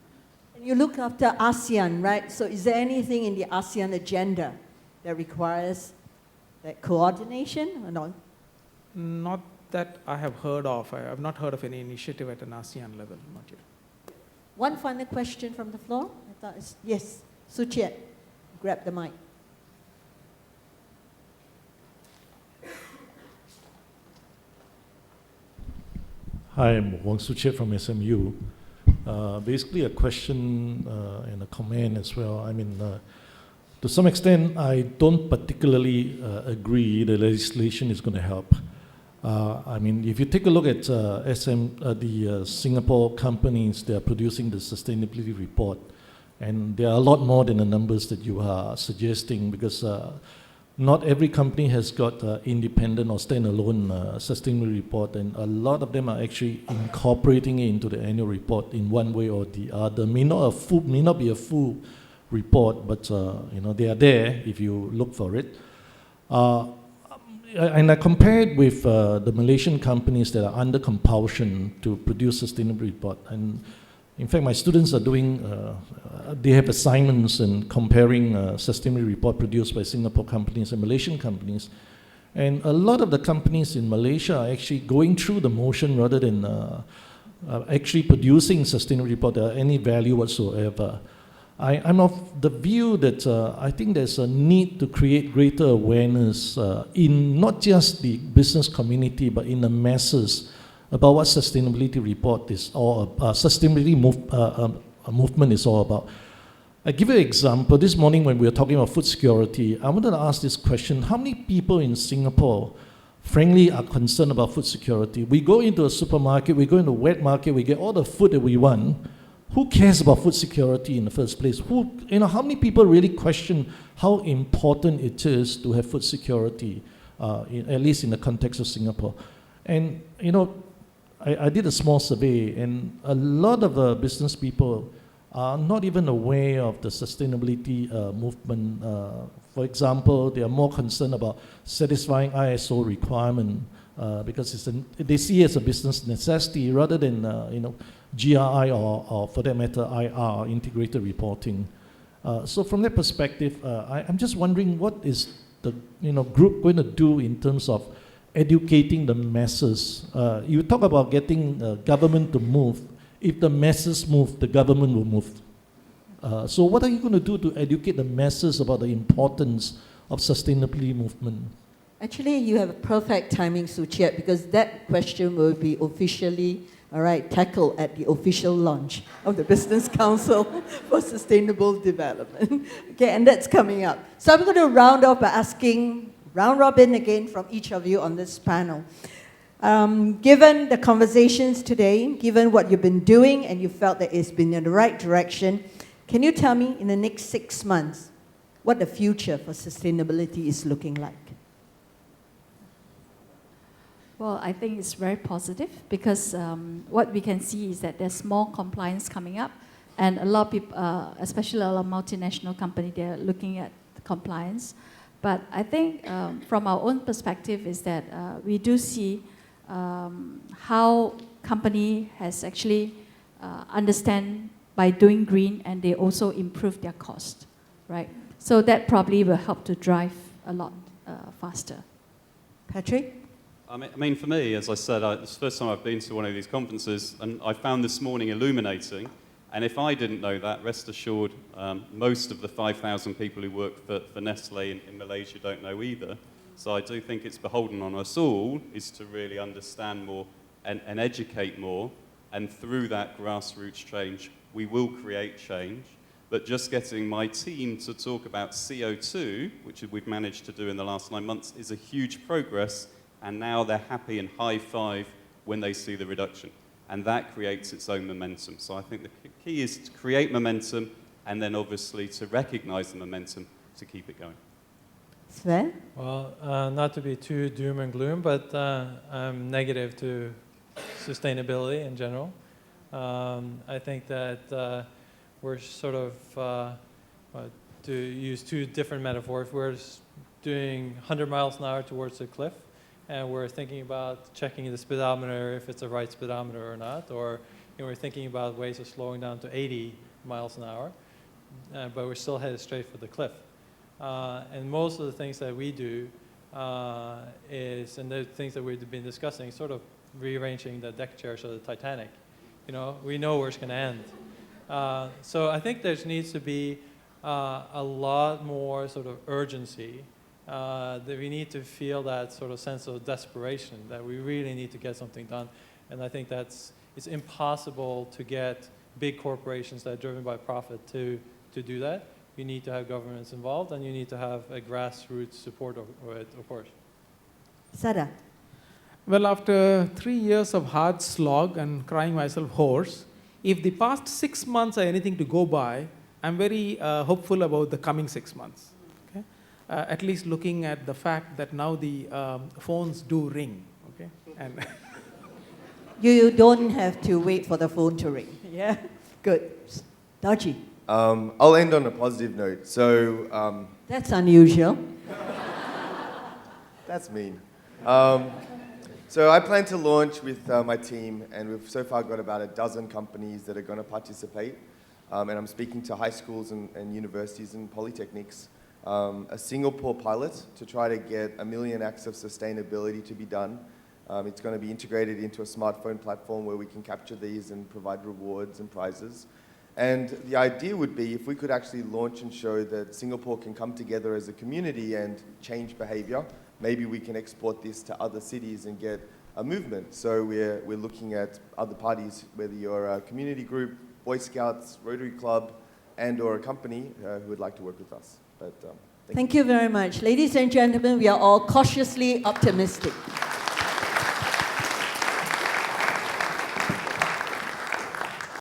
And you look after ASEAN, right? So is there anything in the ASEAN agenda that requires that coordination or not? Not that I have heard of. I have not heard of any initiative at an ASEAN level, not yet. One final question from the floor. I thought yes, Suchiat, grab the mic. Hi, I'm Wang Suchiat from SMU. Basically a question and a comment as well. I mean, to some extent, I don't particularly agree the legislation is going to help. I mean, if you take a look at the Singapore companies, they are producing the sustainability report, and there are a lot more than the numbers that you are suggesting, because not every company has got independent or standalone sustainability report, and a lot of them are actually incorporating it into the annual report in one way or the other. May not be a full report, but you know, they are there if you look for it. And I compare it with the Malaysian companies that are under compulsion to produce sustainability report. And in fact, my students are doing, they have assignments in comparing sustainability report produced by Singapore companies and Malaysian companies. And a lot of the companies in Malaysia are actually going through the motion rather than actually producing sustainability report at any value whatsoever. I'm of the view that I think there's a need to create greater awareness in not just the business community, but in the masses about what sustainability report is all about, sustainability movement is all about. I give you an example. This morning when we were talking about food security, I wanted to ask this question: how many people in Singapore, frankly, are concerned about food security? We go into a supermarket, we go into a wet market, we get all the food that we want. Who cares about food security in the first place? How many people really question how important it is to have food security, at least in the context of Singapore? And you know, I did a small survey, and a lot of business people are not even aware of the sustainability movement. For example, they are more concerned about satisfying ISO requirement because they see it as a business necessity rather than GRI or for that matter IR, integrated reporting. So from that perspective, I'm just wondering what is the group going to do in terms of educating the masses. You talk about getting government to move. If the masses move, the government will move. So what are you going to do to educate the masses about the importance of sustainability movement? Actually, you have perfect timing, Suchiat, because that question will be officially tackled at the official launch of the Business Council for Sustainable Development. Okay, and that's coming up. So I'm going to round off by asking round robin again from each of you on this panel. Given the conversations today, given what you've been doing and you felt that it's been in the right direction, can you tell me in the next 6 months what the future for sustainability is looking like? Well, I think it's very positive because what we can see is that there's more compliance coming up, and a lot of people, especially a lot of multinational companies, they're looking at compliance. But I think from our own perspective is that we do see how company has actually understand by doing green, and they also improve their cost, right? So that probably will help to drive a lot faster. Patrick? I mean, for me, as I said, it's the first time I've been to one of these conferences, and I found this morning illuminating. And if I didn't know that, rest assured, most of the 5,000 people who work for Nestlé in Malaysia don't know either. So I do think it's beholden on us all is to really understand more and educate more. And through that grassroots change, we will create change. But just getting my team to talk about CO2, which we've managed to do in the last 9 months, is a huge progress. And now they're happy and high five when they see the reduction. and that creates its own momentum. So I think the key is to create momentum, and then obviously to recognize the momentum to keep it going. Sverre? Well, not to be too doom and gloom, but I'm negative to sustainability in general. I think that we're sort of, to use two different metaphors, we're doing 100 miles an hour towards the cliff, and we're thinking about checking the speedometer if it's the right speedometer or not, or we're thinking about ways of slowing down to 80 miles an hour, but we're still headed straight for the cliff. And most of the things that we do and the things that we've been discussing, sort of rearranging the deck chairs of the Titanic. We know where it's going to end. So I think there needs to be a lot more sort of urgency, that we need to feel that sort of sense of desperation, that we really need to get something done. And I think it's impossible to get big corporations that are driven by profit to do that. You need to have governments involved, and you need to have a grassroots support of it, of course. Sada? Well, after 3 years of hard slog and crying myself hoarse, if the past 6 months are anything to go by, I'm very hopeful about the coming 6 months. Okay? At least looking at the fact that now the phones do ring. Okay? And You don't have to wait for the phone to ring. Yeah? Good. Dorjee? I'll end on a positive note. So That's unusual. that's mean. So I plan to launch with my team, and we've so far got about a dozen companies that are going to participate. And I'm speaking to high schools and universities and polytechnics. A Singapore pilot to try to get 1 million acts of sustainability to be done. It's going to be integrated into a smartphone platform where we can capture these and provide rewards and prizes. And the idea would be if we could actually launch and show that Singapore can come together as a community and change behavior, maybe we can export this to other cities and get a movement. So we're looking at other parties, whether you're a community group, Boy Scouts, Rotary Club, and or a company who would like to work with us. But Thank you very much. Ladies and gentlemen, we are all cautiously optimistic.